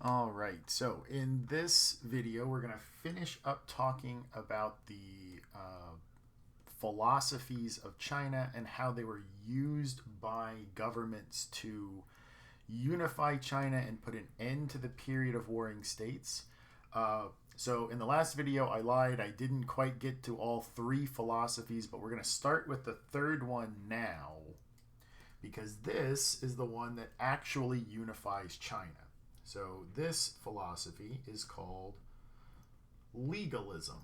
All right, so in this video, we're going to finish up talking about the philosophies of China and how they were used by governments to unify China and put an end to the period of warring states. So in the last video, I lied. I didn't quite get to all three philosophies, but we're going to start with the third one now, because this is the one that actually unifies China. So this philosophy is called legalism.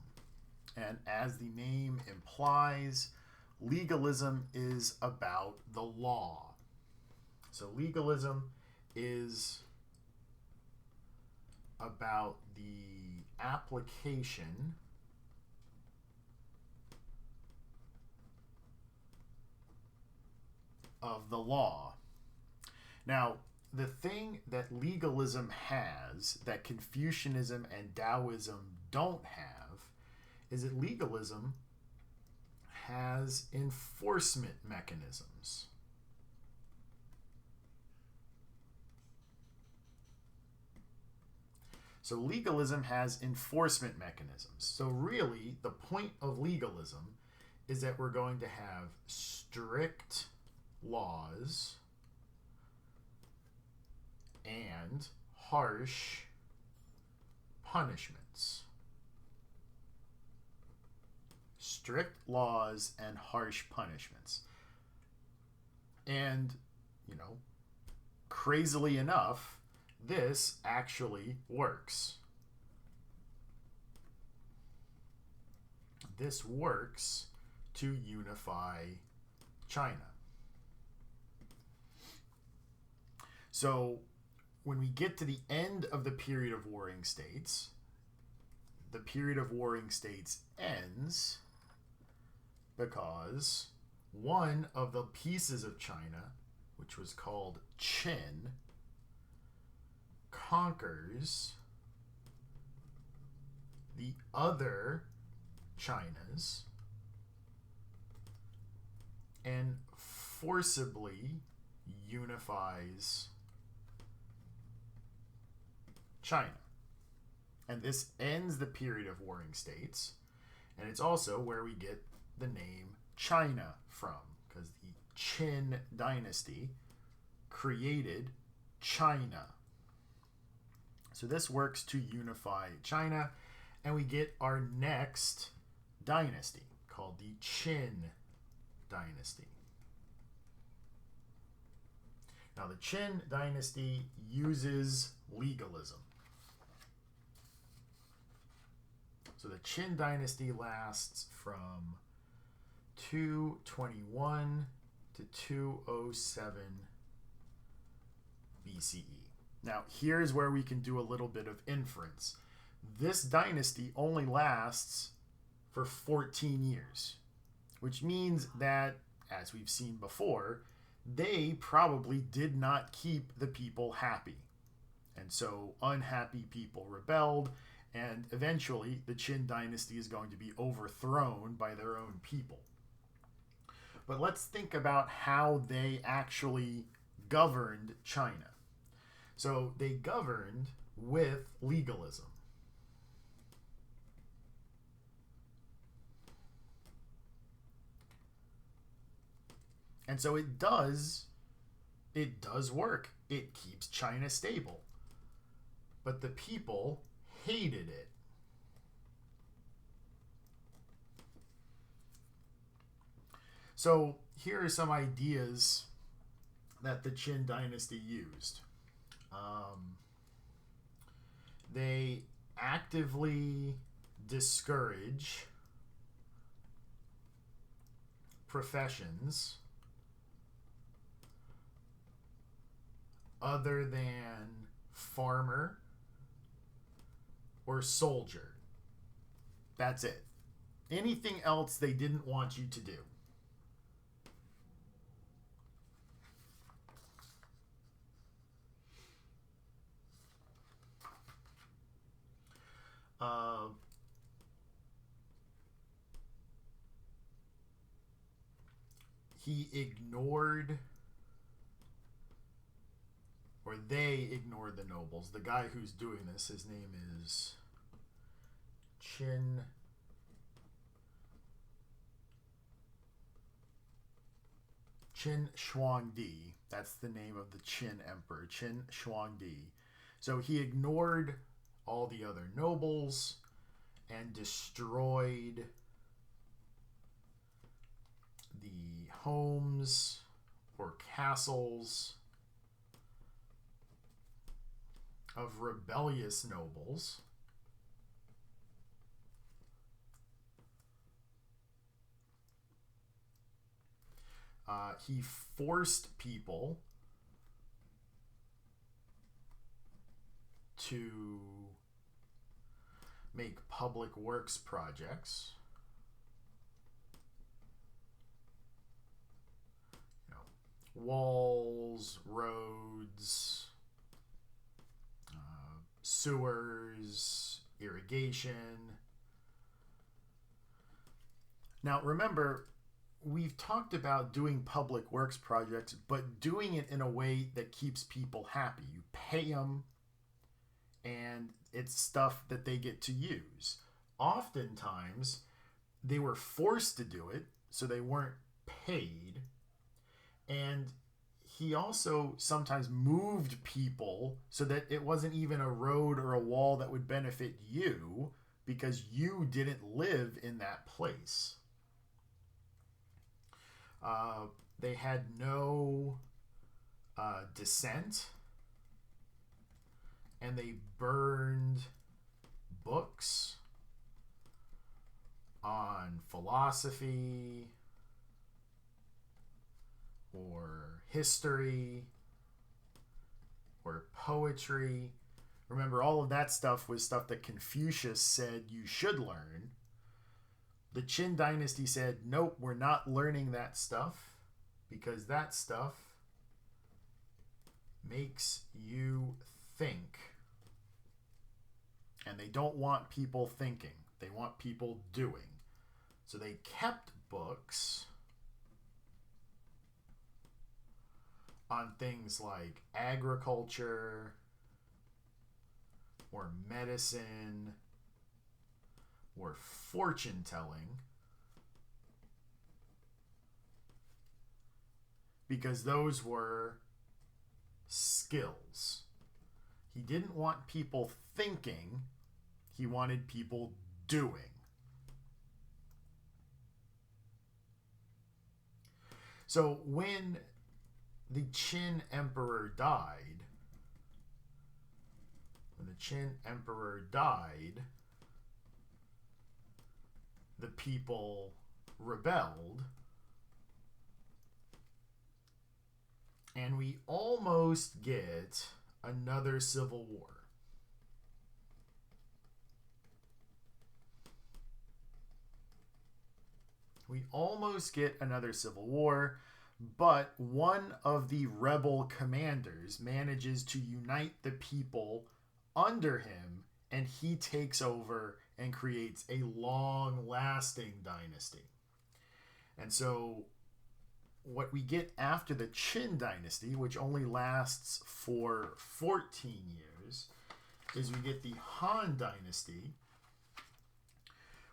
And as the name implies, legalism is about the law. So legalism is about the application of the law. Now, the thing that legalism has that Confucianism and Taoism don't have is that legalism has enforcement mechanisms. So legalism has enforcement mechanisms. So really, the point of legalism is that we're going to have strict laws and harsh punishments. Strict laws and harsh punishments. And, crazily enough, this actually works. This works to unify China. So, when we get to the end of the period of warring states, the period of warring states ends because one of the pieces of China, which was called Qin, conquers the other Chinas and forcibly unifies China. And this ends the period of warring states, and it's also where we get the name China from, because the Qin Dynasty created China. So this works to unify China, and we get our next dynasty called the Qin Dynasty. Now the Qin Dynasty uses legalism. So the Qin Dynasty lasts from 221 to 207 BCE. Now, here's where we can do a little bit of inference. This dynasty only lasts for 14 years, which means that, as we've seen before, they probably did not keep the people happy. And so unhappy people rebelled, and eventually the Qin Dynasty is going to be overthrown by their own people. But let's think about how they actually governed China. So they governed with legalism. And so it does work. It keeps China stable. But the people hated it. So here are some ideas that the Qin Dynasty used. They actively discourage professions other than farmer or soldier. That's it. Anything else they didn't want you to do. He ignored or they ignored the nobles. The guy who's doing this, his name is Qin Shuangdi. That's the name of the Qin emperor, Qin Shuangdi. So he ignored all the other nobles and destroyed the homes or castles of rebellious nobles. He forced people to make public works projects. Walls, roads, sewers, irrigation. Now remember, we've talked about doing public works projects, but doing it in a way that keeps people happy. You pay them, and it's stuff that they get to use. Oftentimes, they were forced to do it, so they weren't paid. And he also sometimes moved people so that it wasn't even a road or a wall that would benefit you because you didn't live in that place. They had no dissent, and they burned books on philosophy or history or poetry. Remember, all of that stuff was stuff that Confucius said you should learn. The Qin Dynasty said, nope, we're not learning that stuff because that stuff makes you think. And they don't want people thinking. They want people doing. So they kept books on things like agriculture or medicine or fortune telling, because those were skills. He didn't want people thinking, he wanted people doing. So when the Qin emperor died, the people rebelled, and we almost get another civil war. But one of the rebel commanders manages to unite the people under him, and he takes over and creates a long-lasting dynasty. And so what we get after the Qin Dynasty, which only lasts for 14 years, is we get the Han Dynasty,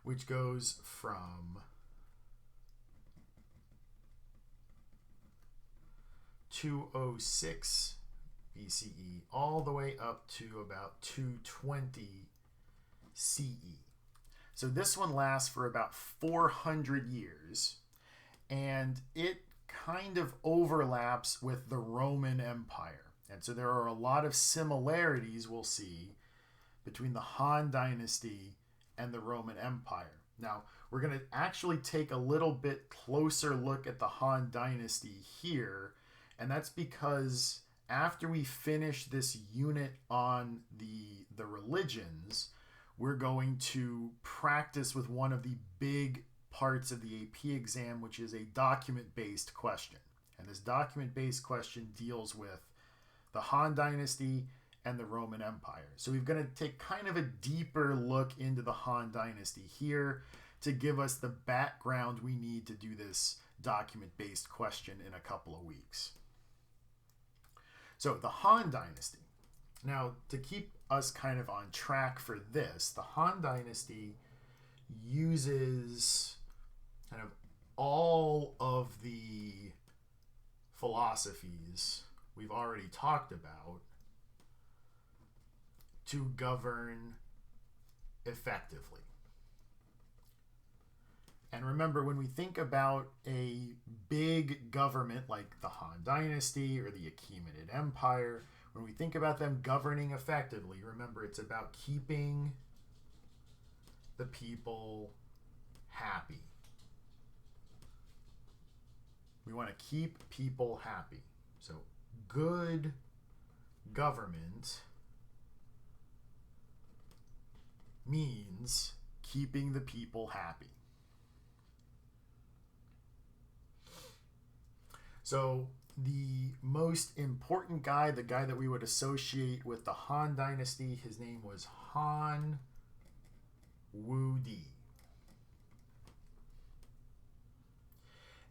which goes from 206 BCE all the way up to about 220 CE. So this one lasts for about 400 years, and it kind of overlaps with the Roman Empire. And so there are a lot of similarities we'll see between the Han Dynasty and the Roman Empire. Now, we're going to actually take a little bit closer look at the Han Dynasty here, and that's because after we finish this unit on the religions, we're going to practice with one of the big parts of the AP exam, which is a document-based question. And this document-based question deals with the Han Dynasty and the Roman Empire. So we're going to take kind of a deeper look into the Han Dynasty here to give us the background we need to do this document-based question in a couple of weeks. So the Han Dynasty. Now, to keep us kind of on track for this, the Han Dynasty uses kind of all of the philosophies we've already talked about to govern effectively. And remember, when we think about a big government like the Han Dynasty or the Achaemenid Empire, when we think about them governing effectively, remember it's about keeping the people happy. We want to keep people happy. So good government means keeping the people happy. So the most important guy, the guy that we would associate with the Han Dynasty, his name was Han Wudi.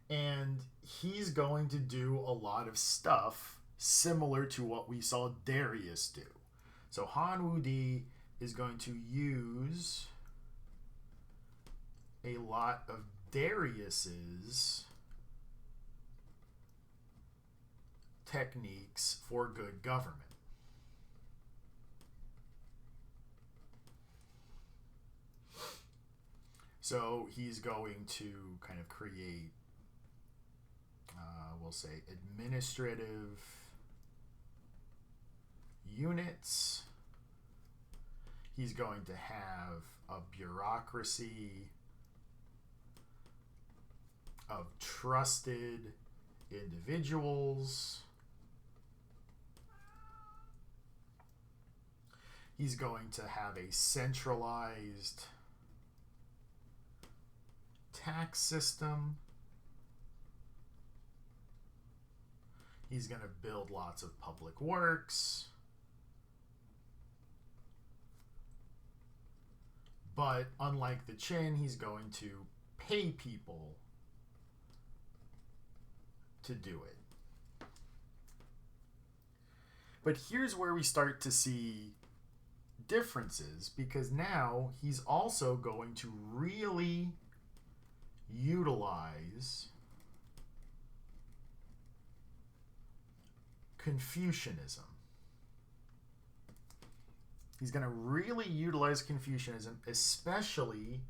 And he's going to do a lot of stuff similar to what we saw Darius do. So Han Wudi is going to use a lot of Darius's techniques for good government. So he's going to kind of create, we'll say, administrative units. He's going to have a bureaucracy of trusted individuals. He's going to have a centralized tax system. He's going to build lots of public works. But unlike the Qin, he's going to pay people to do it. But here's where we start to see differences, because now he's also going to really utilize Confucianism. He's going to really utilize Confucianism, especially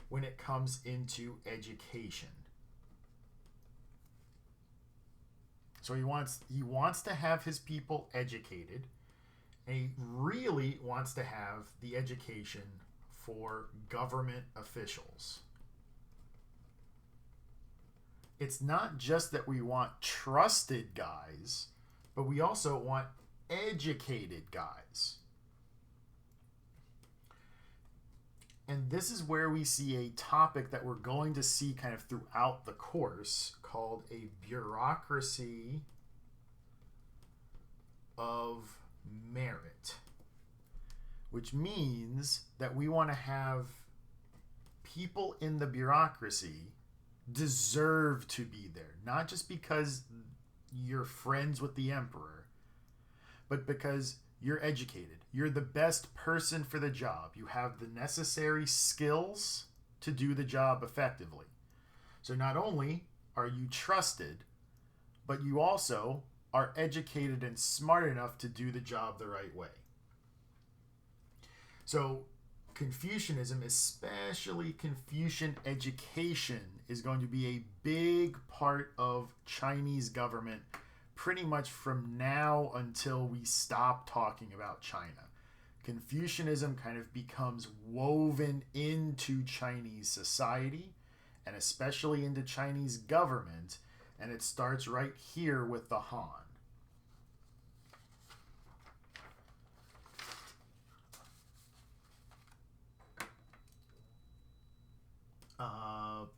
when it comes into education. So he wants to have his people educated, and he really wants to have the education for government officials. It's not just that we want trusted guys, but we also want educated guys. And this is where we see a topic that we're going to see kind of throughout the course called a bureaucracy of merit, which means that we want to have people in the bureaucracy deserve to be there, not just because you're friends with the emperor, but because you're educated. You're the best person for the job. You have the necessary skills to do the job effectively. So not only are you trusted, but you also are educated and smart enough to do the job the right way. So Confucianism, especially Confucian education, is going to be a big part of Chinese government pretty much from now until we stop talking about China. Confucianism kind of becomes woven into Chinese society, and especially into Chinese government, and it starts right here with the Han.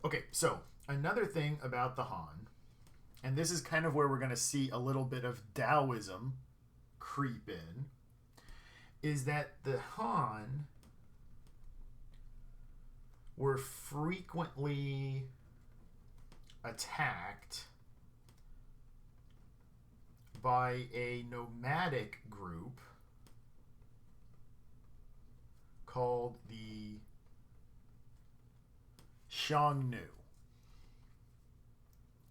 Okay, so another thing about the Han, and this is kind of where we're going to see a little bit of Taoism creep in, is that the Han were frequently attacked by a nomadic group called the Xiongnu.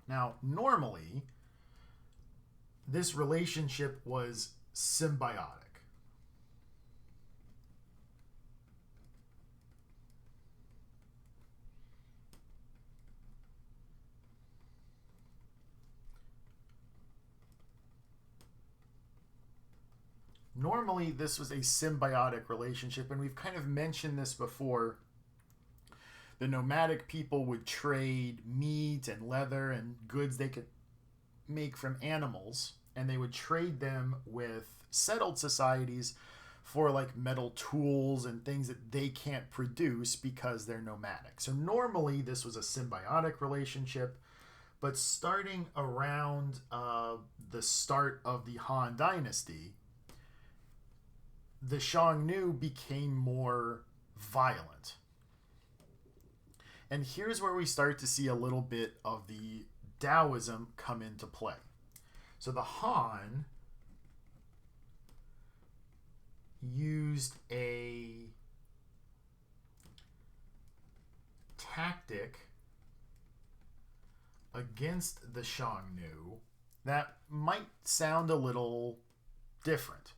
Now, normally, this relationship was symbiotic. Normally, this was a symbiotic relationship, and we've kind of mentioned this before. The nomadic people would trade meat and leather and goods they could make from animals, and they would trade them with settled societies for like metal tools and things that they can't produce because they're nomadic. So normally this was a symbiotic relationship, but starting around the start of the Han Dynasty, the Xiongnu became more violent. And here's where we start to see a little bit of the Taoism come into play. So the Han used a tactic against the Xiongnu that might sound a little different.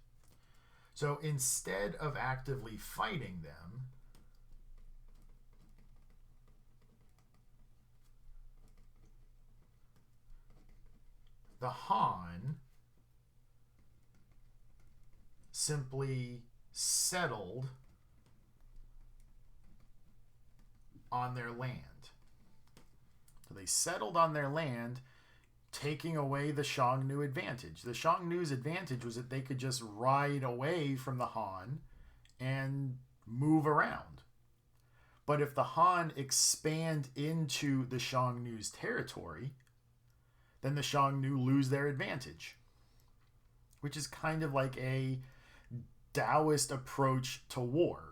So instead of actively fighting them, the Han simply settled on their land. So they settled on their land, taking away the Xiongnu advantage. The Xiongnu's advantage was that they could just ride away from the Han and move around. But if the Han expand into the Xiongnu's territory, then the Xiongnu lose their advantage, which is kind of like a Taoist approach to war.